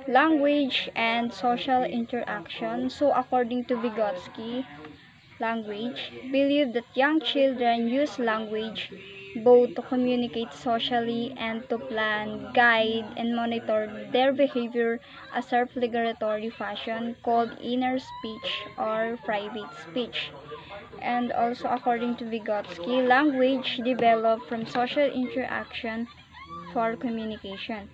Language and social interaction. So according to Vygotsky, language believe that young children use language both to communicate socially and to plan, guide, and monitor their behavior a self-regulatory fashion called inner speech or private speech. And also according to Vygotsky, language developed from social interaction for communication.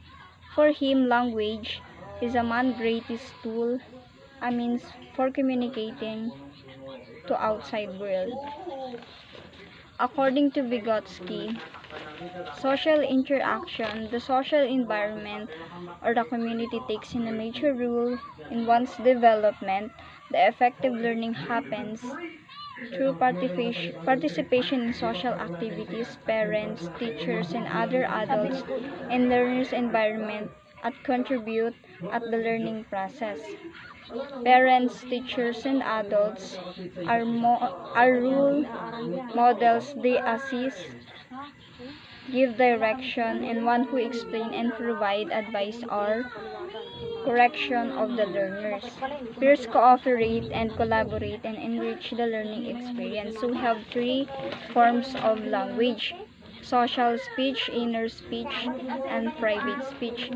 For him, language is a man's greatest tool, a means for communicating to outside world. According to Vygotsky, social interaction, the social environment or the community takes in a major role in one's development. The effective learning happens through participation in social activities, parents, teachers, and other adults in learners' environment at contribute at the learning process. Parents, teachers, and adults are role models. They assist, give direction, and one who explain and provide advice or correction of the learners. Peers cooperate and collaborate and enrich the learning experience. So we have three forms of language: social speech, inner speech, and private speech.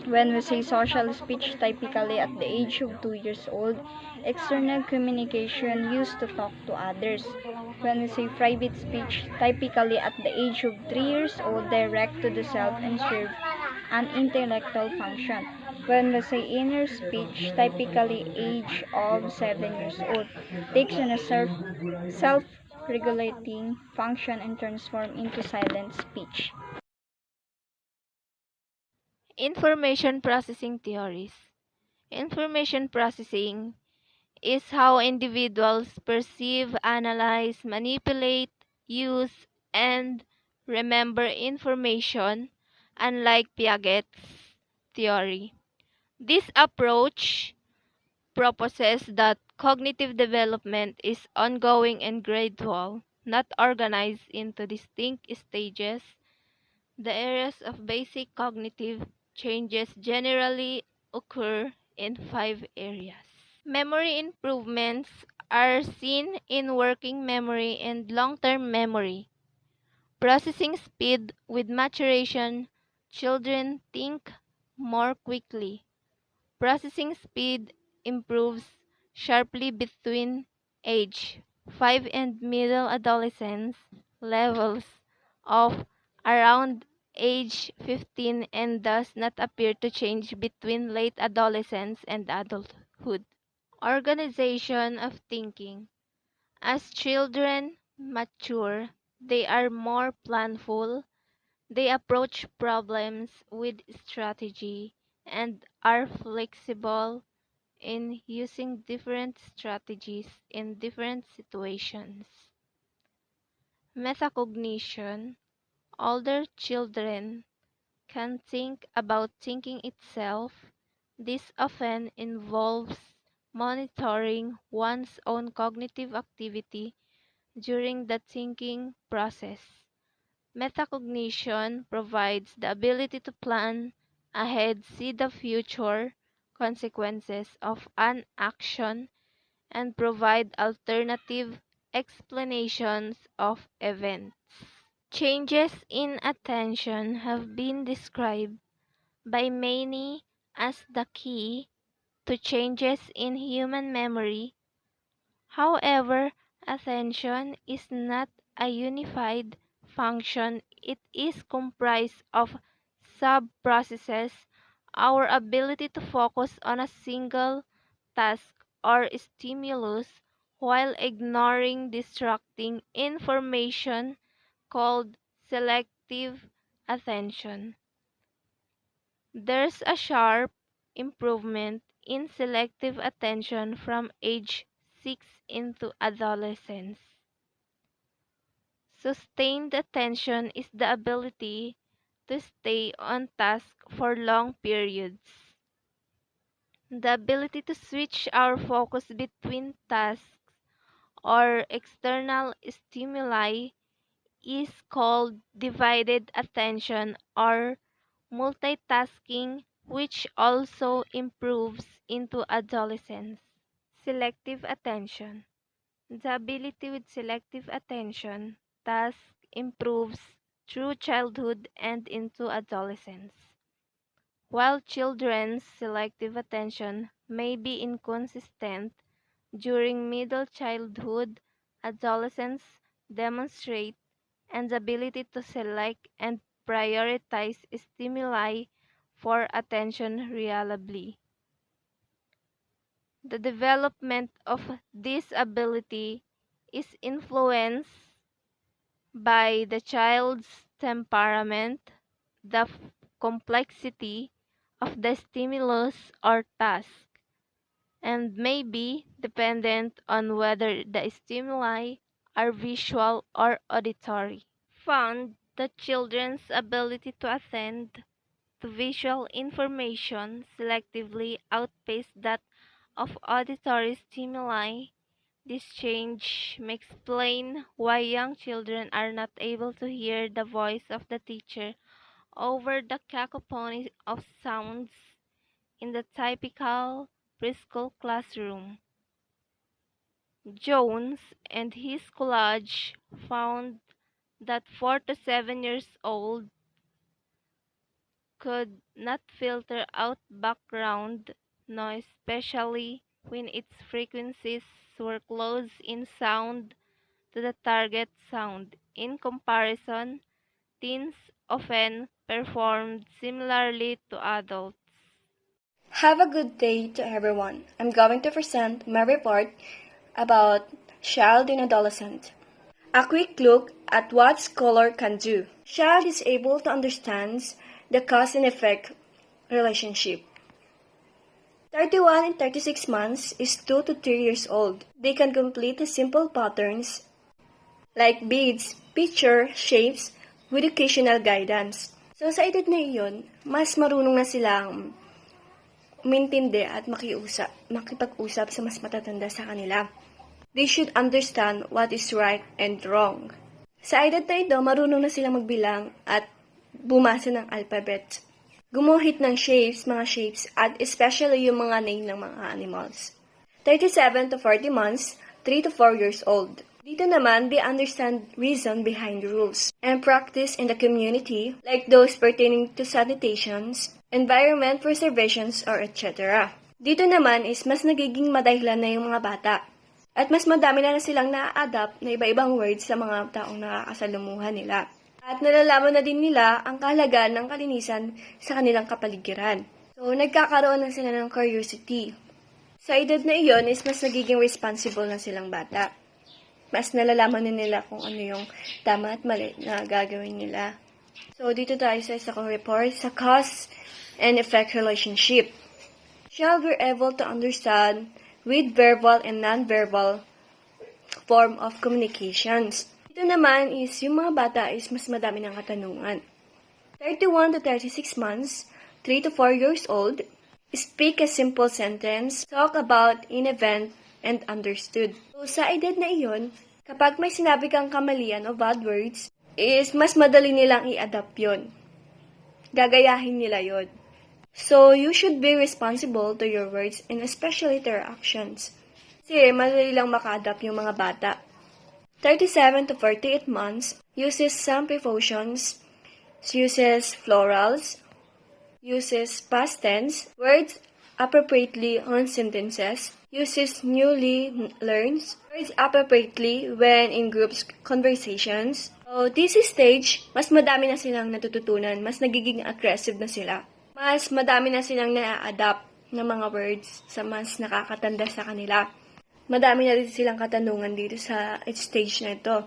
When we say social speech, typically at the age of 2 years old, external communication used to talk to others. When we say private speech, typically at the age of 3 years old, direct to the self and serve an intellectual function. When we say inner speech, typically age of 7 years old, takes on a self-regulating function and transform into silent speech. Information processing theories. Information processing is how individuals perceive, analyze, manipulate, use, and remember information, unlike Piaget's theory. This approach proposes that cognitive development is ongoing and gradual, not organized into distinct stages. The areas of basic cognitive changes generally occur in 5 areas. Memory improvements are seen in working memory and long-term memory. Processing speed with maturation, children think more quickly. Processing speed improves sharply between age 5 and middle adolescence levels of around age 15 and does not appear to change between late adolescence and adulthood. Organization of thinking. As children mature, they are more planful, they approach problems with strategy, and are flexible in using different strategies in different situations. Metacognition. Older children can think about thinking itself. This often involves monitoring one's own cognitive activity during the thinking process. Metacognition provides the ability to plan ahead, see the future consequences of an action, and provide alternative explanations of events. Changes in attention have been described by many as the key to changes in human memory. However, attention is not a unified function. It is comprised of sub-processes. Our ability to focus on a single task or stimulus while ignoring distracting information called selective attention. There's a sharp improvement in selective attention from age 6 into adolescence. Sustained attention is the ability to stay on task for long periods. The ability to switch our focus between tasks or external stimuli is called divided attention or multitasking which also improves into adolescence. Selective attention. The ability with selective attention task improves through childhood and into adolescence. While children's selective attention may be inconsistent during middle childhood, adolescents demonstrate an ability to select and prioritize stimuli for attention reliably. The development of this ability is influenced by the child's temperament, the complexity of the stimulus or task, and may be dependent on whether the stimuli are visual or auditory. Found that children's ability to attend to visual information selectively outpaced that of auditory stimuli. This change may explain why young children are not able to hear the voice of the teacher over the cacophony of sounds in the typical preschool classroom. Jones and his college found that 4 to 7 years old could not filter out background noise, especially when its frequencies were close in sound to the target sound. In comparison, teens often performed similarly to adults. Have a good day to everyone. I'm going to present my report about child and adolescent. A quick look at what scholar can do. Child is able to understand the cause and effect relationship. 31 and 36 months is 2 to 3 years old. They can complete the simple patterns like beads, picture, shapes, with occasional guidance. So sa edad na iyon, mas marunong na silang umintindi at makipag-usap sa mas matatanda sa kanila. They should understand what is right and wrong. Sa edad na ito, marunong na silang magbilang at bumasa ng alphabet. Gumuhit ng mga shapes, at especially yung mga name ng mga animals. 37 to 40 months, 3 to 4 years old. Dito naman, they understand reason behind rules and practice in the community, like those pertaining to sanitations, environment preservations, or etc. Dito naman is mas nagiging madahilan na yung mga bata. At mas madami na silang na-adapt na iba-ibang words sa mga taong nakakasalumuhan nila. At nalalaman na din nila ang kahalagaan ng kalinisan sa kanilang kapaligiran. So, nagkakaroon na sila ng curiosity. Sa edad na iyon is mas nagiging responsible na silang bata. Mas nalalaman na nila kung ano yung tama at mali na gagawin nila. So, dito tayo sa isa kong report sa cause and effect relationship. Child were able to understand with verbal and non-verbal form of communications. Ito naman is yung mga bata is mas madami ng katanungan. 31 to 36 months, 3 to 4 years old, speak a simple sentence, talk about an event, and understood. So, sa edad na iyon, kapag may sinabi kang kamalian o bad words, is mas madali nilang i-adapt yun. Gagayahin nila yun. So, you should be responsible to your words and especially to your actions. Kasi madali lang maka-adapt yung mga bata. 37 to 48 months, uses some prepositions, uses plurals, uses past tense, words appropriately on sentences, uses newly learns, words appropriately when in groups conversations. So, this stage, mas madami na silang natututunan, mas nagiging aggressive na sila. Mas madami na silang na-adapt ng mga words sa mas nakakatanda sa kanila. Madami na rin silang katanungan dito sa stage na ito.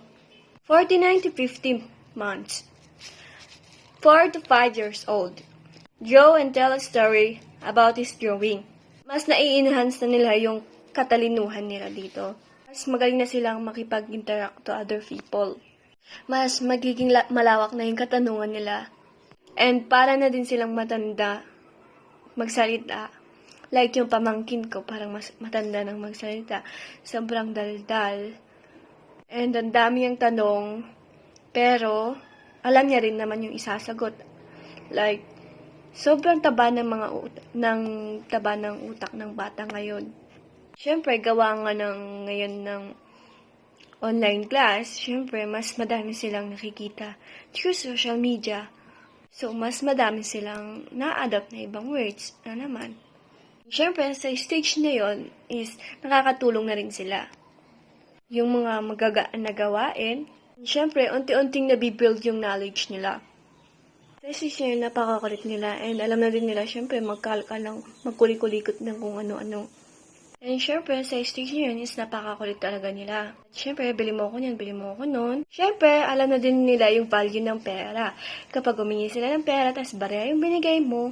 49 to 50 months. 4 to 5 years old. Draw and tell a story about his drawing. Mas nai-enhance na nila yung katalinuhan nila dito. Mas magaling na silang makipag-interact to other people. Mas magiging malawak na yung katanungan nila. And para na din silang matanda magsalita. Like yung pamangkin ko, parang mas matanda ng magsalita. Sobrang daldal. And ang dami yung tanong. Pero, alam niya rin naman yung isasagot. Like, Sobrang taba ng taba ng utak ng bata ngayon. Siyempre, gawa nga ngayon ng online class, siyempre, mas madami silang nakikita through social media. So, mas madami silang na-adapt na ibang words na naman. Siyempre, sa stage na yon is nakakatulong na rin sila. Yung mga magagaan na gawain, siyempre, unti-unting nabibuild yung knowledge nila. Sa stage na yun, napakakulit nila and alam na din nila, siyempre, magkulikot ng kung ano-ano. And syempre, sa stage nyo yun is napakakulit talaga nila. At syempre, bili mo ako niyan, bili mo ako nun. Syempre, alam na din nila yung value ng pera. Kapag humingi sila ng pera, tas barya yung binigay mo,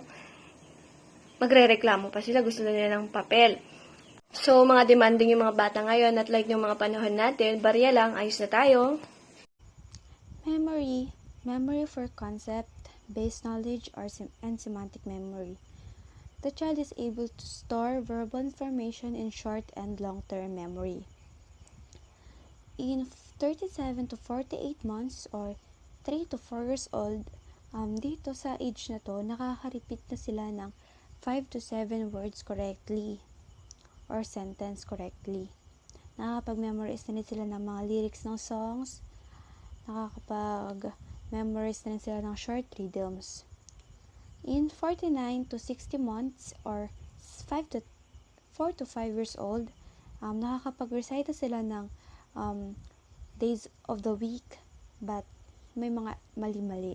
magre-reklamo pa sila, gusto nila ng papel. So, mga demanding yung mga bata ngayon at like yung mga panahon natin, barya lang, ayos na tayo. Memory for concept-based knowledge and semantic memory. The child is able to store verbal information in short and long-term memory. In 37 to 48 months or 3 to 4 years old, dito sa age na to, nakaka-repeat na sila ng 5 to 7 words correctly or sentence correctly. Nakakapag-memorize na rin sila ng mga lyrics ng songs, nakakapag-memorize na rin sila ng short rhythms. In 49 to 60 months or 4 to 5 years old, nakakapag-recite sila ng days of the week, but may mga mali-mali.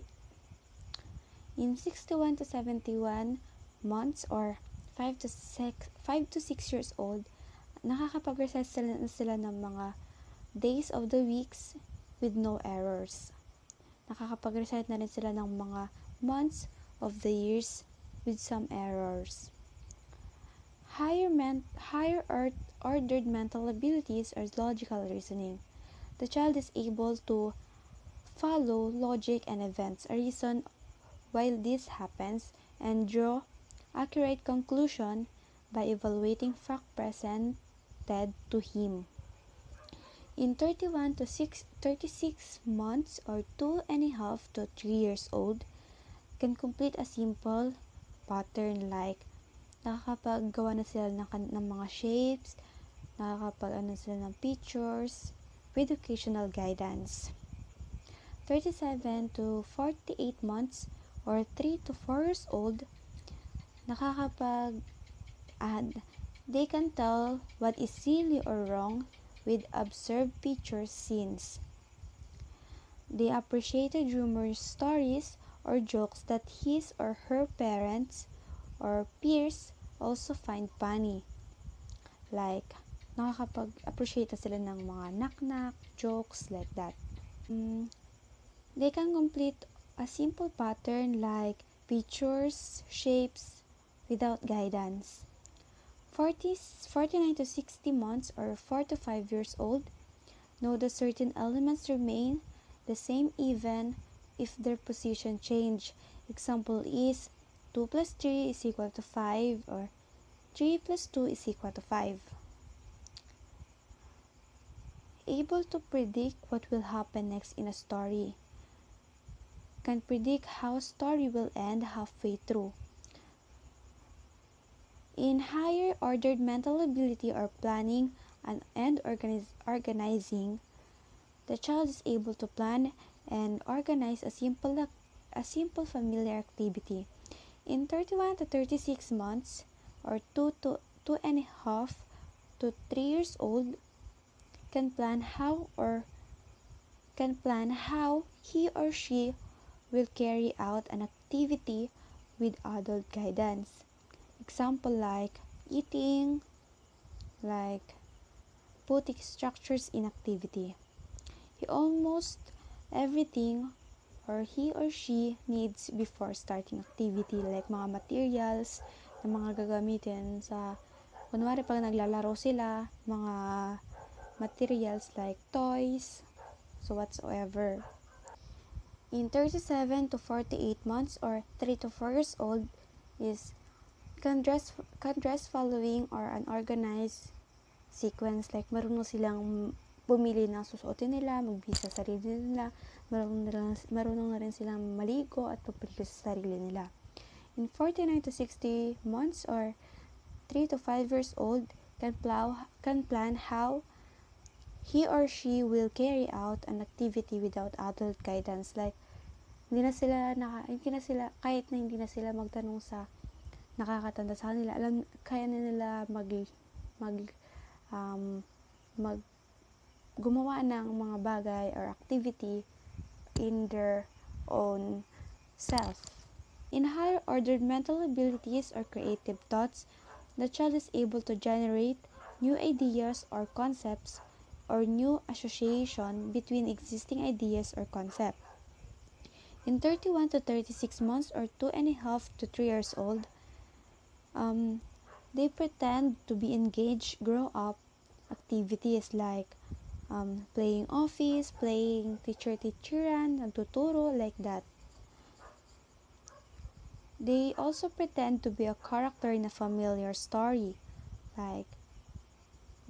In 61 to 71 months or 5 to 6 years old, nakakapag-recite sila ng mga days of the weeks with no errors. Nakakapag-recite na rin sila ng mga months of the years with some errors. Higher ordered mental abilities are logical reasoning. The child is able to follow logic and events, a reason while this happens, and draw accurate conclusion by evaluating fact presented to him. In 31 to 36 months or 2.5 to 3 years old, can complete a simple pattern like nakakapaggawa na sila ng mga shapes, nakakapag-ano sila ng pictures with educational guidance. 37 to 48 months or 3 to 4 years old, they can tell what is silly or wrong with observed picture scenes. They appreciated humorous stories or jokes that his or her parents or peers also find funny. Like, nakakapag-appreciate sila ng mga knock-knock jokes like that. They can complete a simple pattern like pictures, shapes, without guidance. 49 to 60 months or 4 to 5 years old, know that certain elements remain the same even if their position change. Example is 2 plus 3 is equal to 5 or 3 plus 2 is equal to 5. Able to predict what will happen next in a story. Can predict how story will end halfway through. In higher ordered mental ability or planning and organizing, the child is able to plan and organize a simple familiar activity. In 31 to 36 months or 2.5 to 3 years old, can plan how he or she will carry out an activity with adult guidance. Example like eating, like putting structures in activity. Almost everything or he or she needs before starting activity, like mga materials na mga gagamitin sa, kunwari pag naglalaro sila, mga materials like toys, so whatsoever. In 37 to 48 months or 3 to 4 years old is can dress following or an organized sequence, like marunong silang pumili ng susuotin nila, magbisa sa sarili nila, marunong na rin silang maligo at pagpili sa sarili nila. In 49 to 60 months or 3 to 5 years old can plan how he or she will carry out an activity without adult guidance. Like, kahit na hindi na sila magtanong sa nakakatanda sa kanila, kaya na nila gumawa ng mga bagay or activity in their own self. In higher ordered mental abilities or creative thoughts, the child is able to generate new ideas or concepts or new association between existing ideas or concepts. In 31 to 36 months or 2.5 to 3 years old, they pretend to be engaged grow-up activities like playing office, playing teacher-teacheran, nagtuturo, like that. They also pretend to be a character in a familiar story, like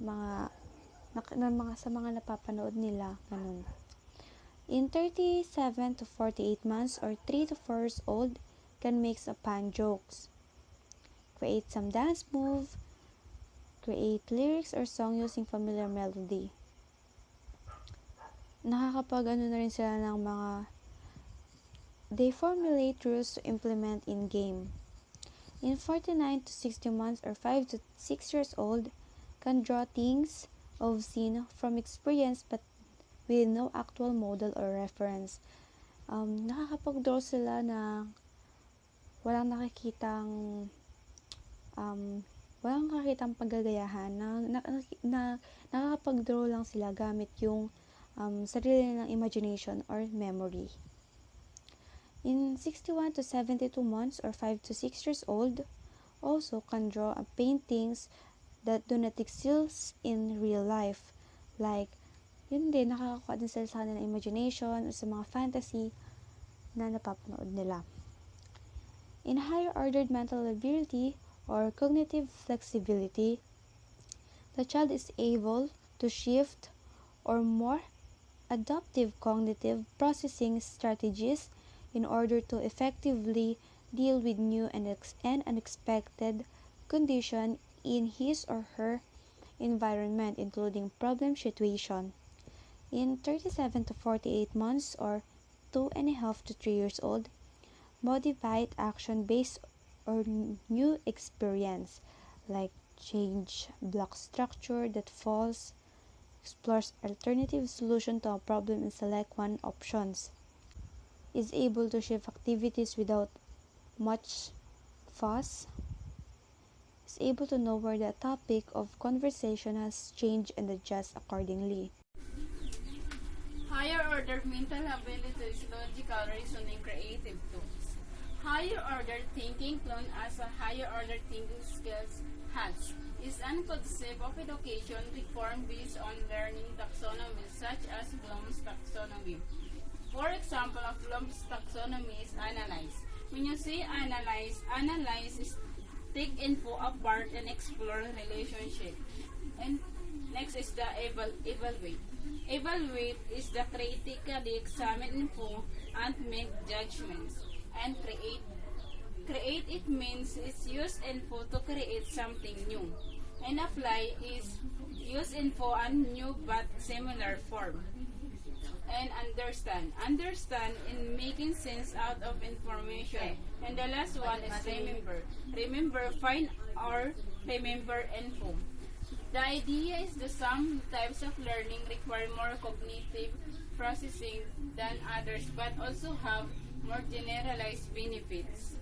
sa mga napapanood nila, ganun. In 37 to 48 months or 3 to 4 years old, can make a pun jokes, create some dance move, create lyrics or song using familiar melody. Na rin sila ng they formulate rules to implement in game. In 49 to 60 months or 5 to 6 years old, can draw things of scene from experience but with no actual model or reference. Nakakapag-draw sila na walang nakikitang paggagayahan, na nakakapag-draw lang sila gamit yung sarili nilang imagination or memory. In 61 to 72 months or 5 to 6 years old, also can draw paintings that do not exist in real life. Like, yun din, nakakakuha din sila sa kanilang imagination o sa mga fantasy na napapanood nila. In higher ordered mental ability or cognitive flexibility, the child is able to shift or more adaptive cognitive processing strategies in order to effectively deal with new and unexpected conditions in his or her environment, including problem situation. In 37 to 48 months or 2.5 to 3 years old, motivate action based on new experience, like change block structure that falls, explores alternative solution to a problem and select one options, is able to shift activities without much fuss, is able to know where the topic of conversation has changed and adjust accordingly. Higher order mental abilities, logical reasoning, creative tools. Higher order thinking known as a higher order thinking skills has is a concept of education reform based on learning taxonomy such as Bloom's taxonomy. For example of Bloom's taxonomy is analyze. When you say analyze is take info apart and explore relationship. And next is the evaluate. Evaluate is the critically examine info and make judgments. And create it means is use info to create something new. And apply is use info and new but similar form. And understand in making sense out of information. And the last one is remember, find or remember info. The idea is that some types of learning require more cognitive processing than others but also have more generalized benefits.